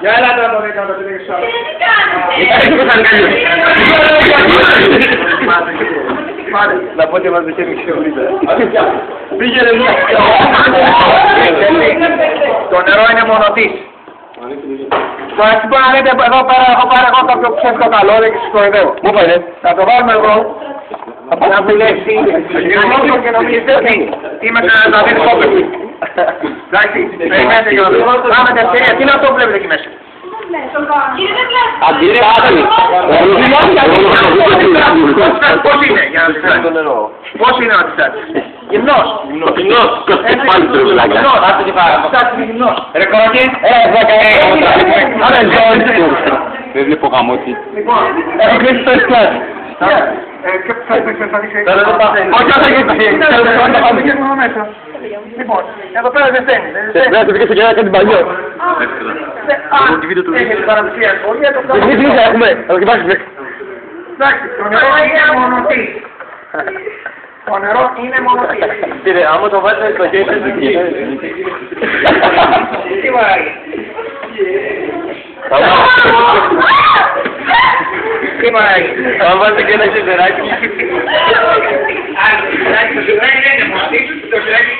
Για έλα τώρα το δέκα, το πετύχεις άλλο. Να πω ότι μας δεν χέρι ξεωρίδα. Πήγαινε εδώ. Το νερό είναι μονοτής. Τώρα έτσι μπορεί να λέτε εδώ πέρα, έχω πάρει εγώ κάποιο ψεύτικο καλώδιο και συγχωρητεύω. Μου πάνε. Θα το βάλουμε εδώ. Να δουλέψει. Ανώσω και νομίζετε ότι είμαι κανένα δεν κόμπλεξ. Εντάξει, περιμένετε για να δούμε. Πάμε τευτέρια, τι είναι αυτό που βλέπετε εκεί μέσα. Αντιρρεάτη. Πώς είναι, για να δεις. Πώς είναι ο αντιστάτης. Γυμνός. Γυμνός. Πάλι το ρουλάκια. Γυμνός. Ρε κορακέ. Δεν βλέπω γαμώτη. Λοιπόν, Έχω κλείσει το εσκλάδι. και θα δείξεις. Όχι, όχι, Λοιπόν, εδώ πέρα δεν στέλνει. δεν πήγες και κάτι παλιό. Έχεις παραδοσία σχολεία, το κάνω. Εμείς έχουμε. Θα το κοιτάξεις. Εντάξει, το νερό είναι μονοτής. Το νερό είναι μονοτής. Κύριε, άμα το βάζετε στο χέρι σας εκεί. Τι βαράγει. Τι βαράγει. Αν βάζετε και ένα σιδεράκι. Το σιδεράκι δεν είναι μονοτής, το σιδεράκι